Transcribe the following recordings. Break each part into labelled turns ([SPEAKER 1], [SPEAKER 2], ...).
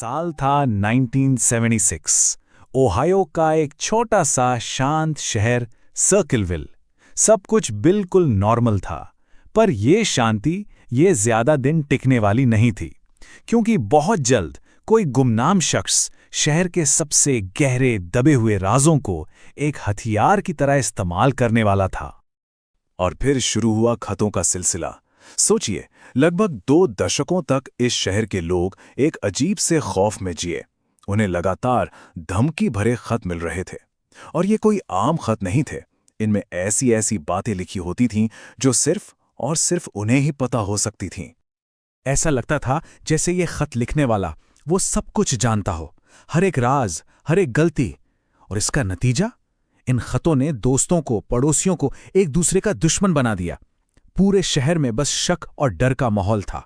[SPEAKER 1] साल था 1976। ओहायो का एक छोटा सा शांत शहर सर्किलविल। सब कुछ बिल्कुल नॉर्मल था, पर ये शांति ये ज्यादा दिन टिकने वाली नहीं थी, क्योंकि बहुत जल्द कोई गुमनाम शख्स शहर के सबसे गहरे दबे हुए राजों को एक हथियार की तरह इस्तेमाल करने वाला था। और फिर शुरू हुआ खतों का सिलसिला। सोचिए, लगभग 2 दशकों तक इस शहर के लोग एक अजीब से खौफ में जिए। उन्हें लगातार धमकी भरे खत मिल रहे थे, और ये कोई आम खत नहीं थे। इनमें ऐसी ऐसी बातें लिखी होती थीं जो सिर्फ और सिर्फ उन्हें ही पता हो सकती थीं।
[SPEAKER 2] ऐसा लगता था जैसे ये खत लिखने वाला वो सब कुछ जानता हो, हर एक राज, हर एक गलती। और इसका नतीजा, इन खतों ने दोस्तों को, पड़ोसियों को एक दूसरे का दुश्मन बना दिया। पूरे शहर में बस शक और डर का माहौल था।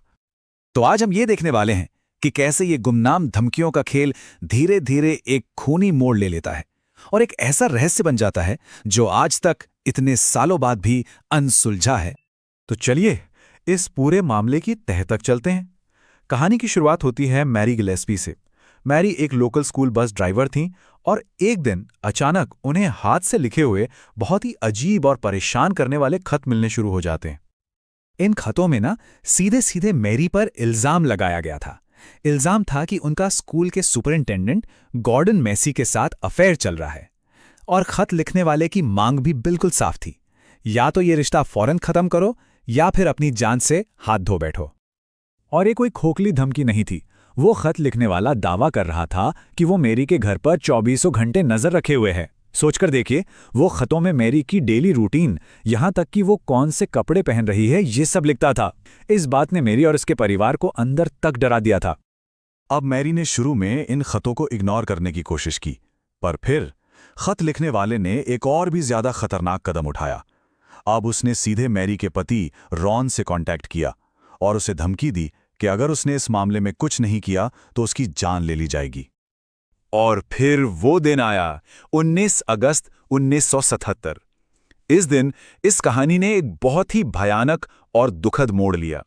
[SPEAKER 1] तो आज हम ये देखने वाले हैं कि कैसे ये गुमनाम धमकियों का खेल धीरे धीरे एक खूनी मोड़ ले लेता है और एक ऐसा रहस्य बन जाता है जो आज तक इतने सालों बाद भी अनसुलझा है।
[SPEAKER 2] तो चलिए इस पूरे मामले की तह तक चलते हैं। कहानी की शुरुआत होती है मैरी गिलेस्पी से। मैरी एक लोकल स्कूल बस ड्राइवर थीं और एक दिन अचानक उन्हें हाथ से लिखे हुए बहुत ही अजीब और परेशान करने वाले खत मिलने शुरू हो जाते हैं। इन खतों में ना सीधे सीधे मैरी पर इल्जाम लगाया गया था। इल्जाम था कि उनका स्कूल के सुपरिंटेंडेंट गॉर्डन मैसी के साथ अफेयर चल रहा है। और खत लिखने वाले की मांग भी बिल्कुल साफ थी, या तो ये रिश्ता फौरन खत्म करो या फिर अपनी जान से हाथ धो बैठो। और ये कोई खोखली धमकी नहीं थी। वो खत लिखने वाला दावा कर रहा था कि वो मैरी के घर पर 24 घंटे नजर रखे हुए है। सोचकर देखिए, वो खतों में मैरी की डेली रूटीन, यहां तक कि वो कौन से कपड़े पहन रही है, ये सब लिखता था। इस बात ने मैरी और उसके परिवार को अंदर तक डरा दिया था।
[SPEAKER 1] अब मैरी ने शुरू में इन खतों को इग्नोर करने की कोशिश की, पर फिर खत लिखने वाले ने एक और भी ज्यादा खतरनाक कदम उठाया। अब उसने सीधे मैरी के पति रॉन से कांटेक्ट किया और उसे धमकी दी कि अगर उसने इस मामले में कुछ नहीं किया तो उसकी जान ले ली जाएगी। और फिर वो दिन आया, 19 अगस्त 1977। इस दिन इस कहानी ने एक बहुत ही भयानक और दुखद मोड़ लिया।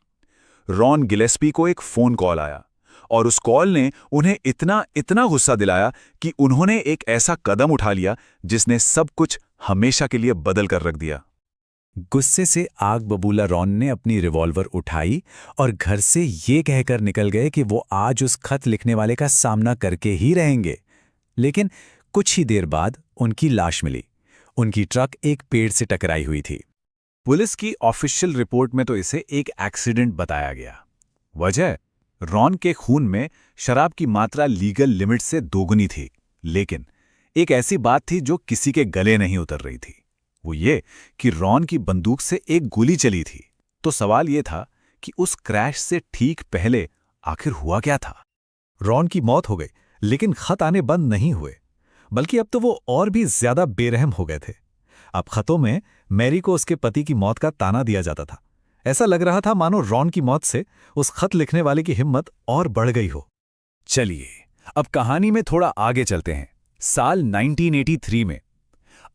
[SPEAKER 1] रॉन गिलेस्पी को एक फोन कॉल आया और उस कॉल ने उन्हें इतना गुस्सा दिलाया कि उन्होंने एक ऐसा कदम उठा लिया जिसने सब कुछ हमेशा के लिए बदल कर रख दिया।
[SPEAKER 2] गुस्से से आग बबूला रॉन ने अपनी रिवॉल्वर उठाई और घर से ये कहकर निकल गए कि वो आज उस खत लिखने वाले का सामना करके ही रहेंगे। लेकिन कुछ ही देर बाद उनकी लाश मिली। उनकी ट्रक एक पेड़ से टकराई हुई थी।
[SPEAKER 1] पुलिस की ऑफिशियल रिपोर्ट में तो इसे एक एक्सीडेंट बताया गया। वजह, रॉन के खून में शराब की मात्रा लीगल लिमिट से दोगुनी थी। लेकिन एक ऐसी बात थी जो किसी के गले नहीं उतर रही थी। वो ये कि रॉन की बंदूक से एक गोली चली थी। तो सवाल ये था कि उस क्रैश से ठीक पहले आखिर हुआ क्या था।
[SPEAKER 2] रॉन की मौत हो गई, लेकिन खत आने बंद नहीं हुए, बल्कि अब तो वो और भी ज्यादा बेरहम हो गए थे। अब खतों में मैरी को उसके पति की मौत का ताना दिया जाता था। ऐसा लग रहा था मानो रॉन की मौत से उस खत लिखने वाले की हिम्मत और बढ़ गई हो।
[SPEAKER 1] चलिए अब कहानी में थोड़ा आगे चलते हैं। साल 1983 में।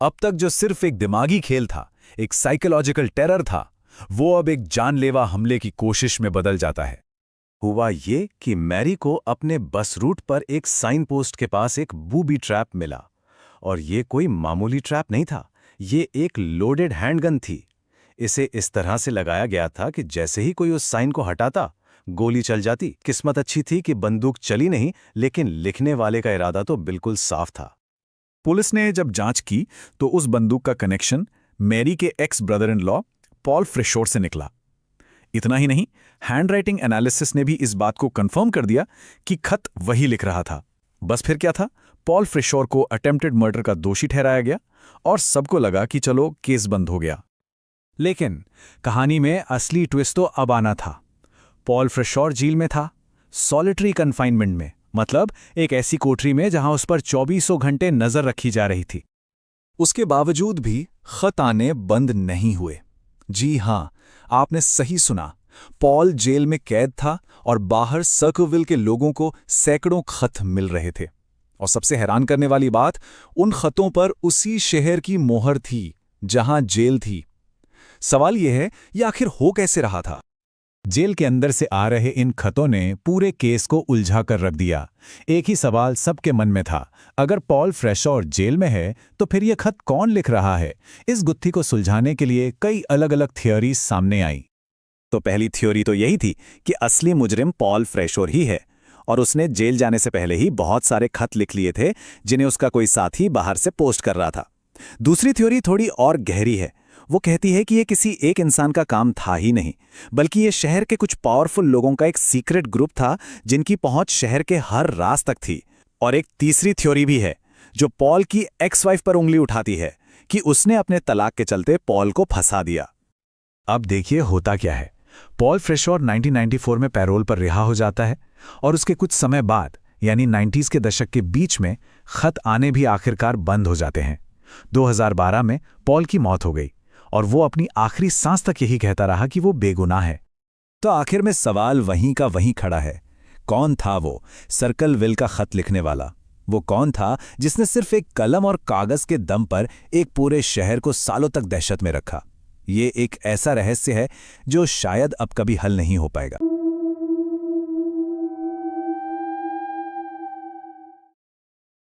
[SPEAKER 1] अब तक जो सिर्फ एक दिमागी खेल था, एक साइकोलॉजिकल टेरर था, वो अब एक जानलेवा हमले की कोशिश में बदल जाता है। हुआ ये कि मैरी को अपने बस रूट पर एक साइन पोस्ट के पास एक बूबी ट्रैप मिला। और ये कोई मामूली ट्रैप नहीं था, ये एक लोडेड हैंडगन थी। इसे इस तरह से लगाया गया था कि जैसे ही कोई उस साइन को हटाता, गोली चल जाती। किस्मत अच्छी थी कि बंदूक चली नहीं, लेकिन लिखने वाले का इरादा तो बिल्कुल साफ था।
[SPEAKER 2] पुलिस ने जब जांच की तो उस बंदूक का कनेक्शन मैरी के ex brother in law Paul फ्रिशोर से निकला। इतना ही नहीं, हैंडराइटिंग एनालिसिस ने भी इस बात को कंफर्म कर दिया कि खत वही लिख रहा था। बस फिर क्या था, पॉल फ्रिशोर को अटेम्प्टेड मर्डर का दोषी ठहराया गया और सबको लगा कि चलो केस बंद हो गया। लेकिन कहानी में असली ट्विस्ट तो अब आना था। पॉल फ्रिशोर जेल में था, सॉलिटरी कन्फाइनमेंट में, मतलब एक ऐसी कोठरी में जहां उस पर 24 घंटे नजर रखी जा रही थी।
[SPEAKER 1] उसके बावजूद भी खत आने बंद नहीं हुए। जी हां, आपने सही सुना। पॉल जेल में कैद था और बाहर सर्किलविल के लोगों को सैकड़ों खत मिल रहे थे। और सबसे हैरान करने वाली बात, उन खतों पर उसी शहर की मोहर थी जहां जेल थी। सवाल यह है, यह आखिर हो कैसे रहा था? जेल के अंदर से आ रहे इन खतों ने पूरे केस को उलझा कर रख दिया। एक ही सवाल सबके मन में था, अगर पॉल फ्रेशोर जेल में है तो फिर ये खत कौन लिख रहा है? इस गुत्थी को सुलझाने के लिए कई अलग-अलग थियोरीज सामने आई।
[SPEAKER 3] तो पहली थ्योरी तो यही थी कि असली मुजरिम पॉल फ्रेशोर ही है और उसने जेल जाने से पहले ही बहुत सारे खत लिख लिए थे जिन्हें उसका कोई साथी बाहर से पोस्ट कर रहा था। दूसरी थ्योरी थोड़ी और गहरी है। वो कहती है कि ये किसी एक इंसान का काम था ही नहीं, बल्कि ये शहर के कुछ पावरफुल लोगों का एक सीक्रेट ग्रुप था जिनकी पहुंच शहर के हर राज तक थी। और एक तीसरी थ्योरी भी है जो पॉल की एक्स वाइफ पर उंगली उठाती है कि उसने अपने तलाक के चलते पॉल को फंसा दिया।
[SPEAKER 1] अब देखिए होता क्या है। पॉल फ्रेशोर 1994 में पैरोल पर रिहा हो जाता है और उसके कुछ समय बाद यानी 90s के दशक के बीच में खत आने भी आखिरकार बंद हो जाते हैं। 2012 में पॉल की मौत हो गई और वो अपनी आखिरी सांस तक यही कहता रहा कि वो बेगुनाह है।
[SPEAKER 3] तो आखिर में सवाल वहीं का वहीं खड़ा है, कौन था वो सर्कलविल का खत लिखने वाला? वो कौन था जिसने सिर्फ एक कलम और कागज के दम पर एक पूरे शहर को सालों तक दहशत में रखा? ये एक ऐसा रहस्य है जो शायद अब कभी हल नहीं हो पाएगा।